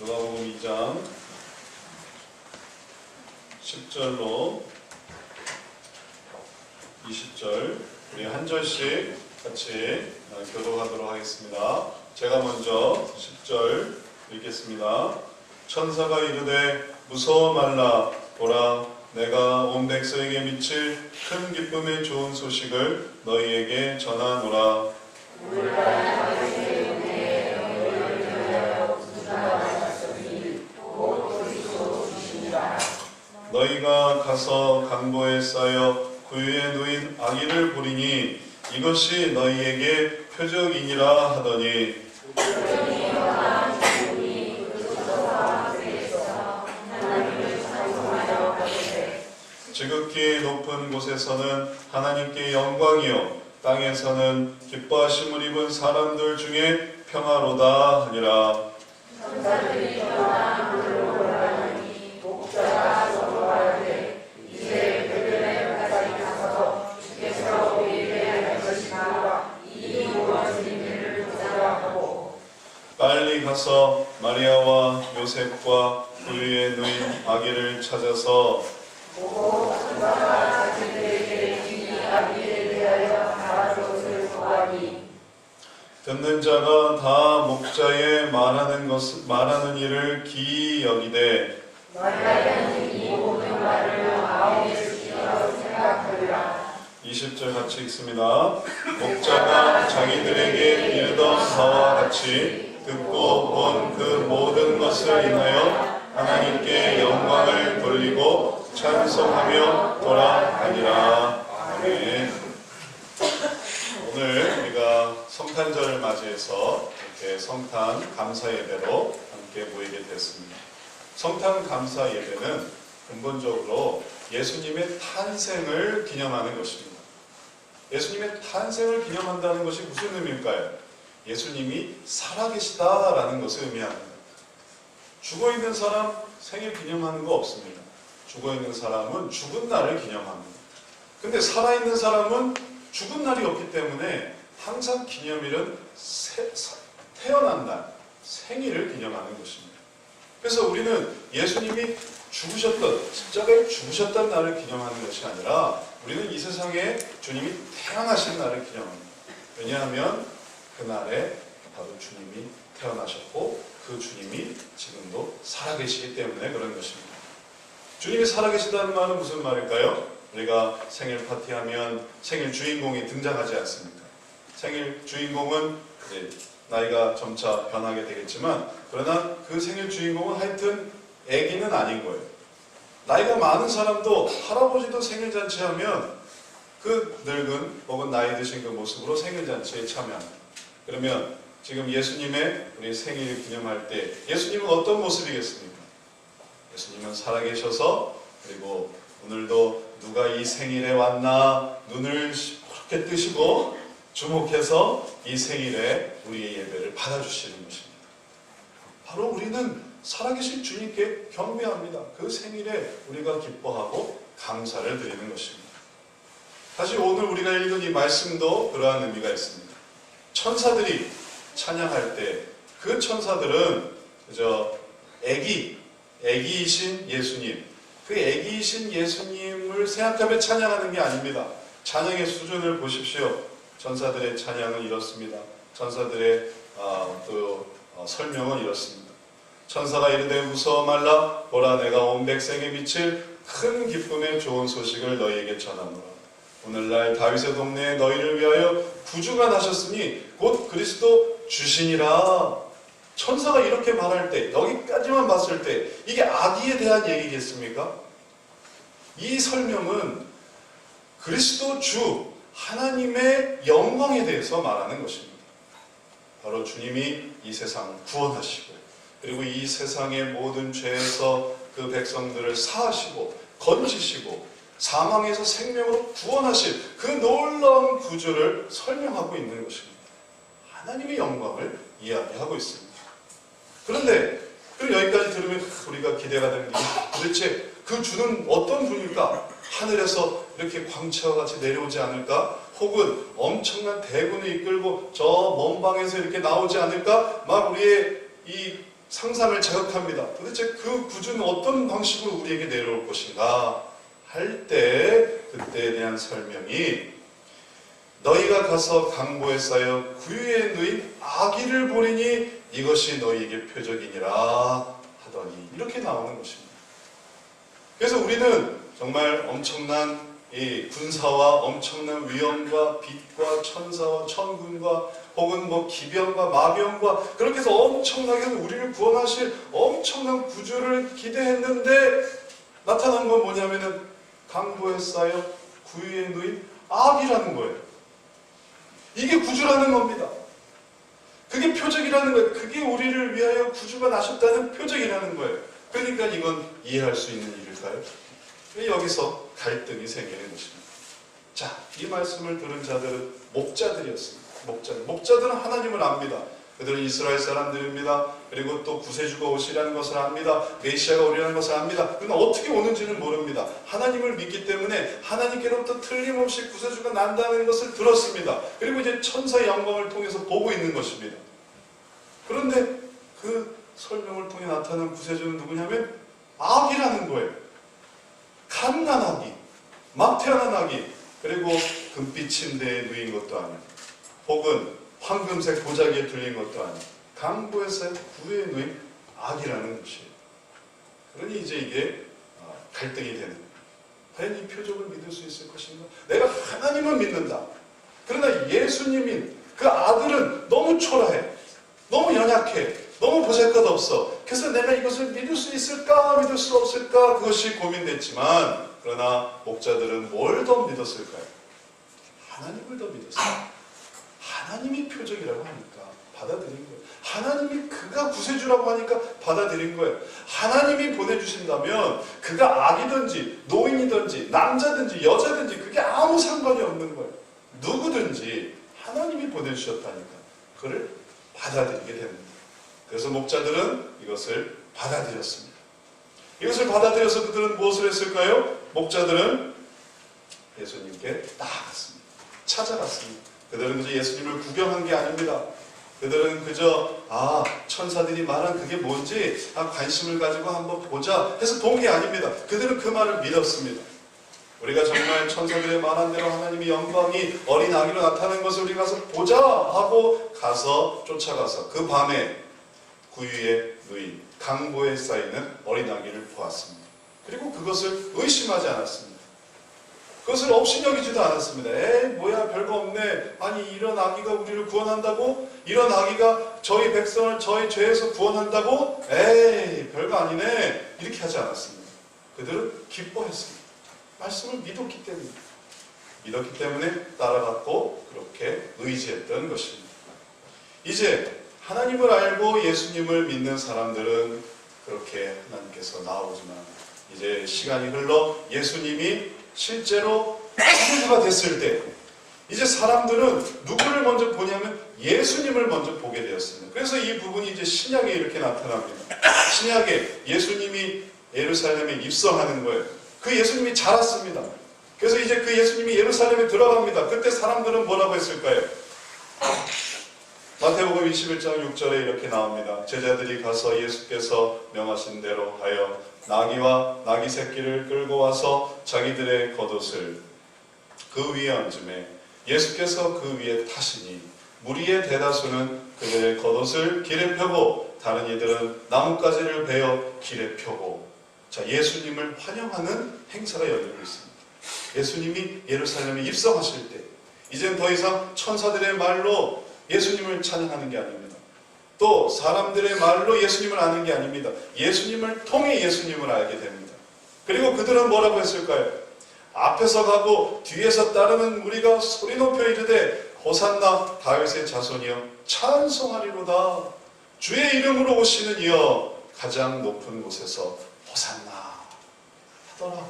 누가복음 2장 10절로 20절 우리 한 절씩 같이 교독하도록 하겠습니다. 제가 먼저 10절 읽겠습니다. 천사가 이르되 무서워 말라. 보라, 내가 온 백성에게 미칠 큰 기쁨의 좋은 소식을 너희에게 전하노라. 너희가 가서 강보에 쌓여 구유에 누인 아기를 보리니 이것이 너희에게 표적이니라 하더니 지극히 높은 곳에서는 하나님께 영광이요 땅에서는 기뻐하심을 입은 사람들 중에 평화로다 하니라. 천사들이 평안을 보라니 목자가 서로하되 이제 베들레헴까지 가서 주께서 우리에게 할 것이나 이 무엇인 일을 보자 하고 빨리 가서 마리아와 요셉과 구유에 누인 아기를 찾아서 보고 천사가 자기들에게 이 아기에 대하여 말하것을 보아니 듣는 자가 다 목자의 말하는 일을 기이 여기되 마리아는 이 모든 말을 마음에 새기어 생각하리라. 20절 같이 읽습니다. 목자가 자기들에게 이르던 바와 같이 듣고 본 그 모든 것을 인하여 하나님께 영광을 돌리고 찬송하며 돌아가니라. 아멘. 오늘 우리가 성탄절을 맞이해서 이렇게 성탄 감사 예배로 함께 모이게 됐습니다. 성탄 감사 예배는 근본적으로 예수님의 탄생을 기념하는 것입니다. 예수님의 탄생을 기념한다는 것이 무슨 의미일까요? 예수님이 살아계시다라는 것을 의미합니다. 죽어있는 사람 생일 기념하는 거 없습니다. 죽어있는 사람은 죽은 날을 기념합니다. 근데 살아있는 사람은 죽은 날이 없기 때문에 항상 기념일은 태어난 날, 생일을 기념하는 것입니다. 그래서 우리는 예수님이 십자가에 죽으셨다는 날을 기념하는 것이 아니라 우리는 이 세상에 주님이 태어나신 날을 기념합니다. 왜냐하면 그날에 바로 주님이 태어나셨고 그 주님이 지금도 살아계시기 때문에 그런 것입니다. 주님이 살아계시다는 말은 무슨 말일까요? 우리가 생일 파티하면 생일 주인공이 등장하지 않습니까? 생일 주인공은 이제 나이가 점차 변하게 되겠지만 그러나 그 생일 주인공은 하여튼 아기는 아닌 거예요. 나이가 많은 사람도 할아버지도 생일잔치하면 그 늙은 혹은 나이 드신 그 모습으로 생일잔치에 참여합니다. 그러면 지금 예수님의 우리 생일 기념할 때 예수님은 어떤 모습이겠습니까? 예수님은 살아계셔서 그리고 오늘도 누가 이 생일에 왔나 눈을 그렇게 뜨시고 주목해서 이 생일에 우리의 예배를 받아주시는 것입니다. 바로 우리는 살아계신 주님께 경배합니다. 그 생일에 우리가 기뻐하고 감사를 드리는 것입니다. 사실 오늘 우리가 읽은 이 말씀도 그러한 의미가 있습니다. 천사들이 찬양할 때 그 천사들은 그저 애기이신 예수님, 그 애기이신 예수님을 생각하며 찬양하는 게 아닙니다. 찬양의 수준을 보십시오. 천사들의 찬양은 이렇습니다. 천사들의 설명은 이렇습니다. 천사가 이르되 무서워 말라. 보라, 내가 온 백성에게 미칠 큰 기쁨의 좋은 소식을 너희에게 전하노라. 오늘날 다윗의 동네에 너희를 위하여 구주가 나셨으니 곧 그리스도 주시니라. 천사가 이렇게 말할 때, 여기까지만 봤을 때 이게 아기에 대한 얘기겠습니까? 이 설명은 그리스도 주 하나님의 영광에 대해서 말하는 것입니다. 바로 주님이 이 세상을 구원하시고 그리고 이 세상의 모든 죄에서 그 백성들을 사하시고 건지시고 사망에서 생명으로 구원하실 그 놀라운 구주를 설명하고 있는 것입니다. 하나님의 영광을 이야기하고 있습니다. 그런데 여기까지 들으면 우리가 기대가 되는 게 도대체 그 주는 어떤 분일까? 하늘에서 이렇게 광채와 같이 내려오지 않을까? 혹은 엄청난 대군을 이끌고 저 먼 방에서 이렇게 나오지 않을까? 막 우리의 이 상상을 자극합니다. 도대체 그 구주는 어떤 방식으로 우리에게 내려올 것인가 할 때 그때에 대한 설명이 너희가 가서 강보에 쌓여 구유에 누인 아기를 보리니 이것이 너희에게 표적이니라 하더니 이렇게 나오는 것입니다. 그래서 우리는 정말 엄청난 이 군사와 엄청난 위험과 빛과 천사와 천군과 혹은 뭐 기병과 마병과 그렇게 해서 엄청나게 우리를 구원하실 엄청난 구주를 기대했는데 나타난 건 뭐냐면은 강보에 쌓여 구유에 누인 악이라는 거예요. 이게 구주라는 겁니다. 그게 표적이라는 거예요. 그게 우리를 위하여 구주가 나셨다는 표적이라는 거예요. 그러니까 이건 이해할 수 있는 일일까요? 여기서 갈등이 생기는 것입니다. 자, 이 말씀을 들은 자들은 목자들이었습니다. 목자들은 하나님을 압니다. 그들은 이스라엘 사람들입니다. 그리고 또 구세주가 오시라는 것을 압니다. 메시아가 오리라는 것을 압니다. 그러나 어떻게 오는지는 모릅니다. 하나님을 믿기 때문에 하나님께로부터 틀림없이 구세주가 난다는 것을 들었습니다. 그리고 이제 천사의 영광을 통해서 보고 있는 것입니다. 그런데 그 설명을 통해 나타난 구세주는 누구냐면 악이라는 거예요. 갓난아기, 막 태어난 아기, 그리고 금빛 침대에 누인 것도 아니고 혹은 황금색 보자기에 둘린 것도 아니고 강보에서 구유에 누인 악이라는 것이에요. 그러니 이제 이게 갈등이 되는 거예요. 과연 이 표적을 믿을 수 있을 것인가? 내가 하나님은 믿는다. 그러나 예수님인 그 아들은 너무 초라해. 너무 연약해. 너무 보잘것없어. 그래서 내가 이것을 믿을 수 있을까 믿을 수 없을까 그것이 고민됐지만 그러나 목자들은 뭘 더 믿었을까요? 하나님을 더 믿었어요. 하나님이 표적이라고 하니까 받아들인 거예요. 하나님이 그가 구세주라고 하니까 받아들인 거예요. 하나님이 보내주신다면 그가 아기든지 노인이든지 남자든지 여자든지 그게 아무 상관이 없는 거예요. 누구든지 하나님이 보내주셨다니까 그를 받아들이게 됩니다. 그래서 목자들은 이것을 받아들였습니다. 이것을 받아들여서 그들은 무엇을 했을까요? 목자들은 예수님께 나아갔습니다. 찾아갔습니다. 그들은 그저 예수님을 구경한 게 아닙니다. 그들은 그저 천사들이 말한 그게 뭔지 관심을 가지고 한번 보자 해서 본 게 아닙니다. 그들은 그 말을 믿었습니다. 우리가 정말 천사들의 말한 대로 하나님의 영광이 어린 아기로 나타나는 것을 우리 가서 보자 하고 가서 쫓아가서 그 밤에 구유에 누인 강보에 쌓이는 어린 아기를 보았습니다. 그리고 그것을 의심하지 않았습니다. 그것을 업신여기지도 않았습니다. 뭐야 별거 없네. 아니 이런 아기가 우리를 구원한다고? 이런 아기가 저희 백성을 저희 죄에서 구원한다고? 별거 아니네. 이렇게 하지 않았습니다. 그들은 기뻐했습니다. 말씀을 믿었기 때문에 따라갔고 그렇게 의지했던 것입니다. 이제 하나님을 알고 예수님을 믿는 사람들은 그렇게 하나님께서 나오지만 이제 시간이 흘러 예수님이 실제로 구주가 됐을 때 이제 사람들은 누구를 먼저 보냐면 예수님을 먼저 보게 되었습니다. 그래서 이 부분이 이제 신약에 이렇게 나타납니다. 신약에 예수님이 예루살렘에 입성하는 거예요. 그 예수님이 자랐습니다. 그래서 이제 그 예수님이 예루살렘에 들어갑니다. 그때 사람들은 뭐라고 했을까요? 마태복음 21장 6절에 이렇게 나옵니다. 제자들이 가서 예수께서 명하신 대로 하여 나귀와 나귀 새끼를 끌고 와서 자기들의 겉옷을 그 위에 얹음에 예수께서 그 위에 타시니 무리의 대다수는 그들의 겉옷을 길에 펴고 다른 이들은 나뭇가지를 베어 길에 펴고 자, 예수님을 환영하는 행사가 열리고 있습니다. 예수님이 예루살렘에 입성하실 때 이제는 더 이상 천사들의 말로 예수님을 찬양하는 게 아닙니다. 또 사람들의 말로 예수님을 아는 게 아닙니다. 예수님을 통해 예수님을 알게 됩니다. 그리고 그들은 뭐라고 했을까요? 앞에서 가고 뒤에서 따르는 우리가 소리 높여 이르되 호산나 다윗의 자손이여 찬송하리로다. 주의 이름으로 오시는 이여 가장 높은 곳에서 호산나 하더라.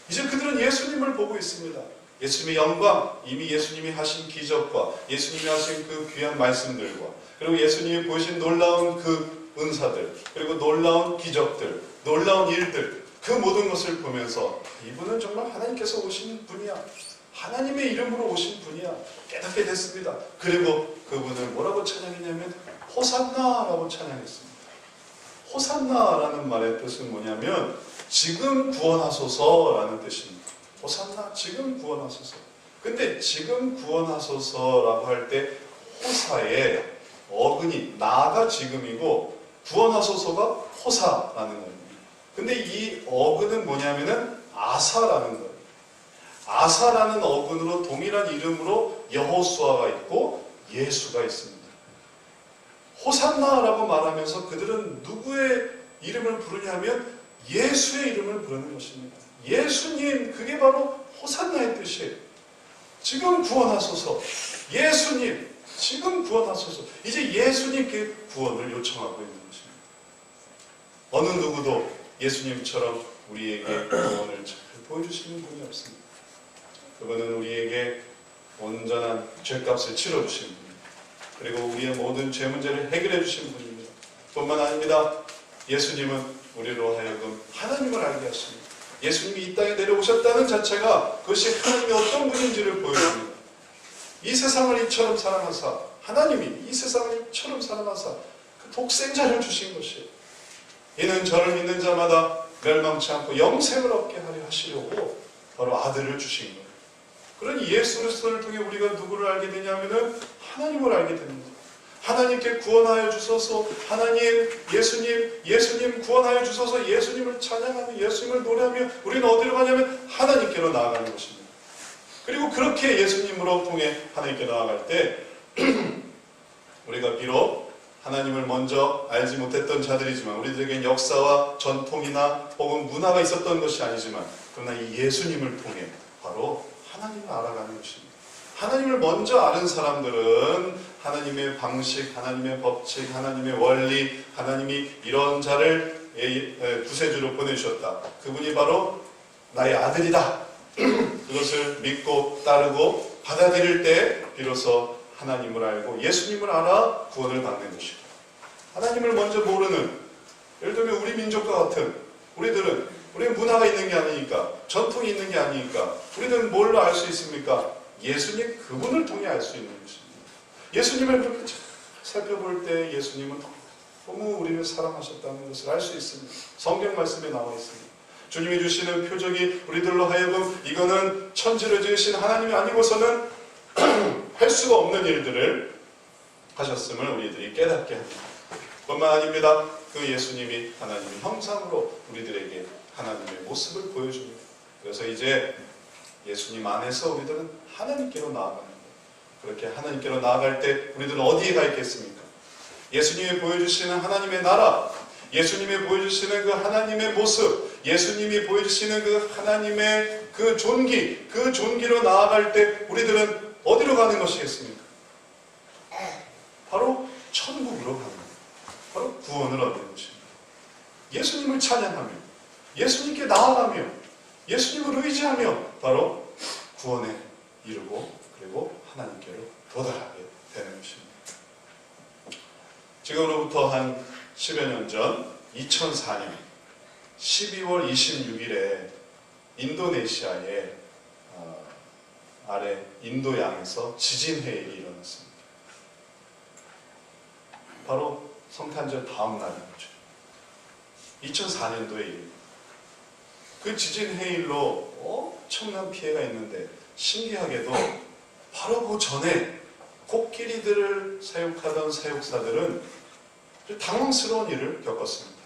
이제 그들은 예수님을 보고 있습니다. 예수님의 영광, 이미 예수님이 하신 기적과 예수님이 하신 그 귀한 말씀들과 그리고 예수님이 보이신 놀라운 그 은사들 그리고 놀라운 기적들, 놀라운 일들 그 모든 것을 보면서 이분은 정말 하나님께서 오신 분이야. 하나님의 이름으로 오신 분이야. 깨닫게 됐습니다. 그리고 그분을 뭐라고 찬양했냐면 호산나라고 찬양했습니다. 호산나라는 말의 뜻은 뭐냐면 지금 구원하소서라는 뜻입니다. 호산나, 지금 구원하소서. 근데 지금 구원하소서라고 할 때 호사의 어근이 나가 지금이고 구원하소서가 호사라는 겁니다. 근데 이 어근은 뭐냐면은 아사라는 거예요. 아사라는 어근으로 동일한 이름으로 여호수아가 있고 예수가 있습니다. 호산나라고 말하면서 그들은 누구의 이름을 부르냐면 예수의 이름을 부르는 것입니다. 예수님, 그게 바로 호산나의 뜻이에요. 지금 구원하소서. 예수님, 지금 구원하소서. 이제 예수님께 구원을 요청하고 있는 것입니다. 어느 누구도 예수님처럼 우리에게 구원을 잘 보여주시는 분이 없습니다. 그분은 우리에게 온전한 죄값을 치러주신 분입니다. 그리고 우리의 모든 죄 문제를 해결해 주신 분입니다. 뿐만 아닙니다. 예수님은 우리로 하여금 하나님을 알게 하십니다. 예수님이 이 땅에 내려오셨다는 자체가 그것이 하나님이 어떤 분인지를 보여줍니다. 이 세상을 이처럼 사랑하사, 하나님이 이 세상을 이처럼 사랑하사 그 독생자를 주신 것이에요. 이는 저를 믿는 자마다 멸망치 않고 영생을 얻게 하려 하시려고 바로 아들을 주신 거예요. 그러니 예수 그리스도를 통해 우리가 누구를 알게 되냐면은 하나님을 알게 됩니다. 하나님께 구원하여 주소서. 하나님, 예수님 구원하여 주소서. 예수님을 찬양하며 예수님을 노래하며 우리는 어디로 가냐면 하나님께로 나아가는 것입니다. 그리고 그렇게 예수님으로 통해 하나님께 나아갈 때 우리가 비록 하나님을 먼저 알지 못했던 자들이지만 우리들에겐 역사와 전통이나 혹은 문화가 있었던 것이 아니지만 그러나 이 예수님을 통해 바로 하나님을 알아가는 것입니다. 하나님을 먼저 아는 사람들은 하나님의 방식, 하나님의 법칙, 하나님의 원리, 하나님이 이런 자를 구세주로 보내주셨다. 그분이 바로 나의 아들이다. 그것을 믿고 따르고 받아들일 때 비로소 하나님을 알고 예수님을 알아 구원을 받는 것이고, 하나님을 먼저 모르는, 예를 들면 우리 민족과 같은 우리는 문화가 있는 게 아니니까, 전통이 있는 게 아니니까 우리는 뭘로 알 수 있습니까? 예수님 그분을 통해 알 수 있는 것입니다. 예수님을 그렇게 살펴볼 때 예수님은 너무 우리를 사랑하셨다는 것을 알 수 있습니다. 성경 말씀에 나와 있습니다. 주님이 주시는 표적이 우리들로 하여금 이거는 천지를 지으신 하나님이 아니고서는 할 수가 없는 일들을 하셨음을 우리들이 깨닫게 합니다. 뿐만 아닙니다. 그 예수님이 하나님의 형상으로 우리들에게 하나님의 모습을 보여줍니다. 그래서 이제 예수님 안에서 우리들은 하나님께로 나아가는 거예요. 그렇게 하나님께로 나아갈 때 우리들은 어디에 가 있겠습니까? 예수님이 보여주시는 하나님의 나라, 예수님이 보여주시는 그 하나님의 모습, 예수님이 보여주시는 그 하나님의 그 존귀, 그 존귀로 나아갈 때 우리들은 어디로 가는 것이겠습니까? 바로 천국으로 가는 거예요. 바로 구원을 얻는 것입니다. 예수님을 찬양하며 예수님께 나아가며 예수님을 의지하며 바로 구원에 이르고 그리고 하나님께로 도달하게 되는 것입니다. 지금으로부터 한 10여 년 전 2004년 12월 26일에 인도네시아의 아래 인도양에서 지진 해일이 일어났습니다. 바로 성탄절 다음 날인 거죠. 2004년도의 일입니다. 그 지진 해일로 엄청난 피해가 있는데 신기하게도 바로 그 전에 코끼리들을 사육하던 사육사들은 당황스러운 일을 겪었습니다.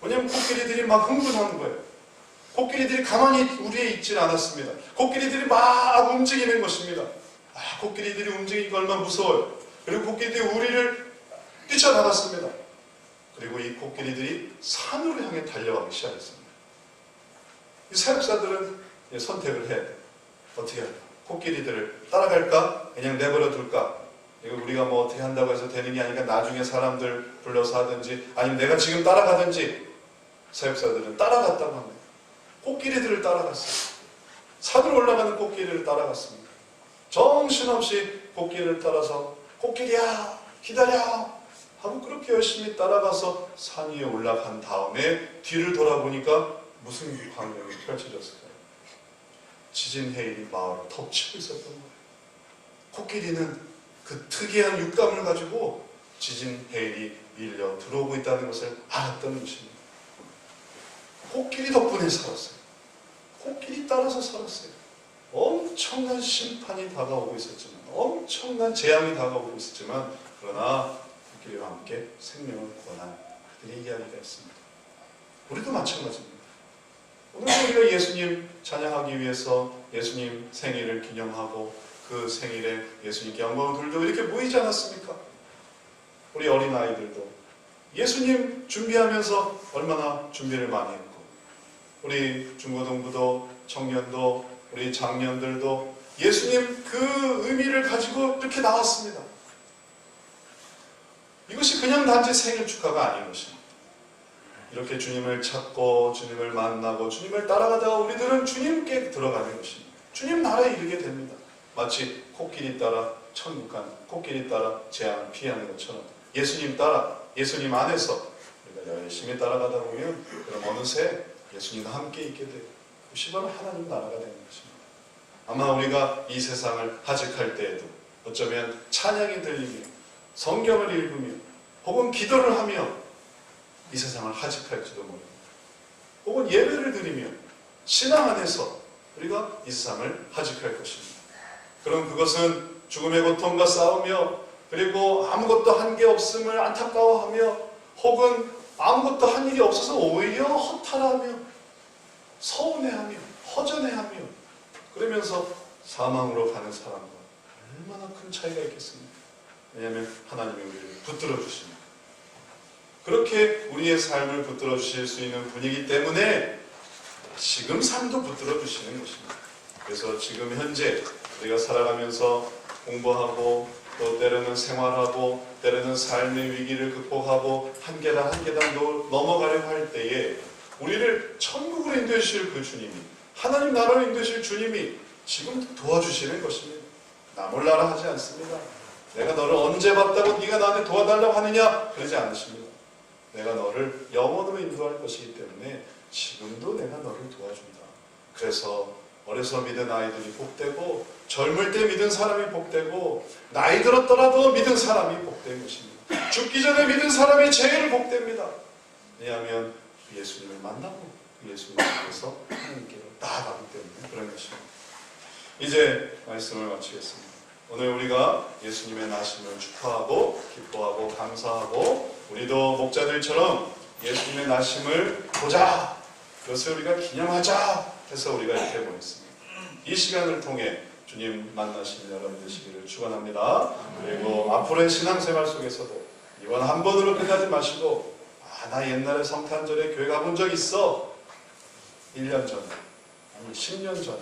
왜냐하면 코끼리들이 막 흥분하는 거예요. 코끼리들이 가만히 우리에 있질 않았습니다. 코끼리들이 막 움직이는 것입니다. 코끼리들이 움직이니까 얼마나 무서워요. 그리고 코끼리들이 우리를 뛰쳐나갔습니다. 그리고 이 코끼리들이 산으로 향해 달려가기 시작했습니다. 이 사육사들은 선택을 해야 돼요. 어떻게 할까? 코끼리들을 따라갈까? 그냥 내버려 둘까? 이거 우리가 뭐 어떻게 한다고 해서 되는 게 아니니까 나중에 사람들 불러서 하든지 아니면 내가 지금 따라가든지. 사육사들은 따라갔다고 합니다. 코끼리들을 따라갔어요. 산으로 올라가는 코끼리를 따라갔습니다. 정신없이 코끼리를 따라서 코끼리야 기다려 하고 그렇게 열심히 따라가서 산 위에 올라간 다음에 뒤를 돌아보니까 무슨 광경이 펼쳐졌을까요? 지진 해일이 마을을 덮치고 있었던 거예요. 코끼리는 그 특이한 육감을 가지고 지진 해일이 밀려 들어오고 있다는 것을 알았던 것입니다. 코끼리 덕분에 살았어요. 코끼리 따라서 살았어요. 엄청난 심판이 다가오고 있었지만, 엄청난 재앙이 다가오고 있었지만, 그러나 코끼리와 함께 생명을 구원한 그들의 이야기가 있습니다. 우리도 마찬가지입니다. 오늘 우리가 예수님 찬양하기 위해서 예수님 생일을 기념하고 그 생일에 예수님께 영광을 돌리고 이렇게 모이지 않았습니까? 우리 어린아이들도 예수님 준비하면서 얼마나 준비를 많이 했고, 우리 중고등부도 청년도 우리 장년들도 예수님 그 의미를 가지고 이렇게 나왔습니다. 이것이 그냥 단지 생일 축하가 아닌 것입니다. 이렇게 주님을 찾고 주님을 만나고 주님을 따라가다가 우리들은 주님께 들어가는 것입니다. 주님 나라에 이르게 됩니다. 마치 코끼리 따라 천국 가는, 코끼리 따라 재앙을 피하는 것처럼 예수님 따라, 예수님 안에서 우리가 열심히 따라가다 보면 그럼 어느새 예수님과 함께 있게 돼요. 그것이 바로 하나님 나라가 되는 것입니다. 아마 우리가 이 세상을 하직할 때에도 어쩌면 찬양이 들리며 성경을 읽으며 혹은 기도를 하며 이 세상을 하직할지도 모릅니다. 혹은 예배를 드리며 신앙 안에서 우리가 이 세상을 하직할 것입니다. 그럼 그것은 죽음의 고통과 싸우며 그리고 아무것도 한 게 없음을 안타까워하며 혹은 아무것도 한 일이 없어서 오히려 허탈하며 서운해하며 허전해하며 그러면서 사망으로 가는 사람과 얼마나 큰 차이가 있겠습니까? 왜냐하면 하나님이 우리를 붙들어 주십니다. 그렇게 우리의 삶을 붙들어 주실 수 있는 분이기 때문에 지금 삶도 붙들어 주시는 것입니다. 그래서 지금 현재 우리가 살아가면서 공부하고 또 때로는 생활하고 때로는 삶의 위기를 극복하고 한 계단 한 계단 넘어가려고 할 때에 우리를 천국으로 인도해 주실 그 주님이, 하나님 나라로 인도해 주실 주님이 지금 도와주시는 것입니다. 나 몰라라 하지 않습니다. 내가 너를 언제 봤다고 네가 나한테 도와달라고 하느냐? 그러지 않으십니다. 내가 너를 영원으로 인도할 것이기 때문에 지금도 내가 너를 도와준다. 그래서 어려서 믿은 아이들이 복되고 젊을 때 믿은 사람이 복되고 나이 들었더라도 믿은 사람이 복된 것입니다. 죽기 전에 믿은 사람이 제일 복됩니다. 왜냐하면 예수님을 만나고 예수님 속에서 하나님께로 나아가기 때문에 그런 것입니다. 이제 말씀을 마치겠습니다. 오늘 우리가 예수님의 나심을 축하하고 기뻐하고 감사하고 우리도 목자들처럼 예수님의 나심을 보자, 그것을 우리가 기념하자 해서 우리가 이렇게 모였습니다. 이 시간을 통해 주님 만나시는 여러분 되시기를 축원합니다. 그리고 앞으로의 신앙생활 속에서도 이번 한 번으로 끝나지 마시고 나 옛날에 성탄절에 교회 가본 적 있어. 1년 전에, 아니 10년 전에,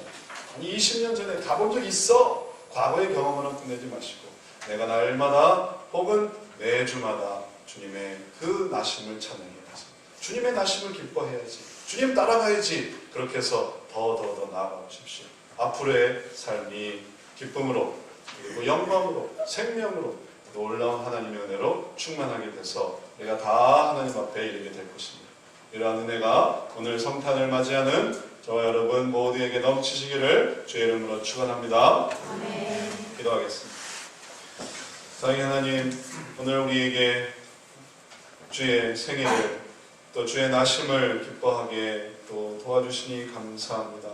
아니 20년 전에 가본 적 있어. 과거의 경험으로 끝내지 마시고 내가 날마다 혹은 매주마다 주님의 그 나심을 찬양해야지. 주님의 나심을 기뻐해야지. 주님 따라가야지. 그렇게 해서 더 나아가 보십시오. 앞으로의 삶이 기쁨으로 그리고 영광으로 생명으로 놀라운 하나님의 은혜로 충만하게 돼서 내가 다 하나님 앞에 이르게 될 것입니다. 이러한 은혜가 오늘 성탄을 맞이하는 저와 여러분 모두에게 넘치시기를 주의 이름으로 축원합니다. 아멘. 기도하겠습니다. 사랑의 하나님, 오늘 우리에게 주의 생일을 또 주의 나심을 기뻐하게 또 도와주시니 감사합니다.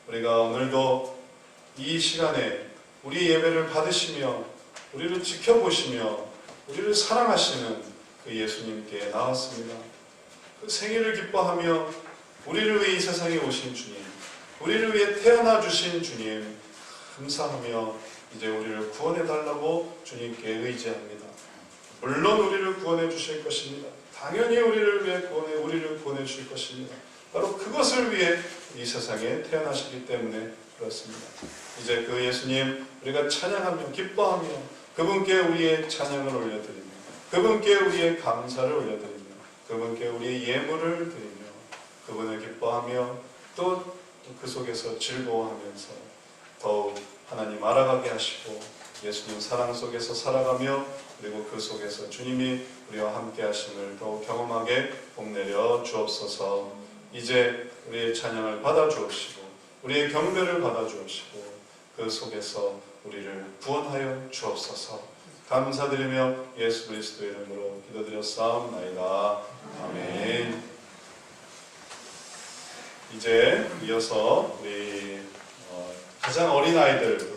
우리가 오늘도 이 시간에 우리 예배를 받으시며 우리를 지켜보시며 우리를 사랑하시는 그 예수님께 나왔습니다. 그 생일을 기뻐하며 우리를 위해 이 세상에 오신 주님, 우리를 위해 태어나 주신 주님 감사하며 이제 우리를 구원해달라고 주님께 의지합니다. 물론 우리를 구원해 주실 것입니다. 당연히 우리를 위해 우리를 구원해 주실 것입니다. 바로 그것을 위해 이 세상에 태어나시기 때문에 그렇습니다. 이제 그 예수님 우리가 찬양하며 기뻐하며 그분께 우리의 찬양을 올려드리며 그분께 우리의 감사를 올려드리며 그분께 우리의 예물을 드리며 그분을 기뻐하며 또 그 속에서 즐거워하면서 더욱 하나님 알아가게 하시고 예수님 사랑 속에서 살아가며 그리고 그 속에서 주님이 우리와 함께 하심을 더욱 경험하게 복내려 주옵소서. 이제 우리의 찬양을 받아 주옵시고 우리의 경배를 받아 주옵시고 그 속에서 우리를 구원하여 주옵소서. 감사드리며 예수 그리스도의 이름으로 기도드렸사옵나이다. 아멘. 이제 이어서 우리 가장 어린 아이들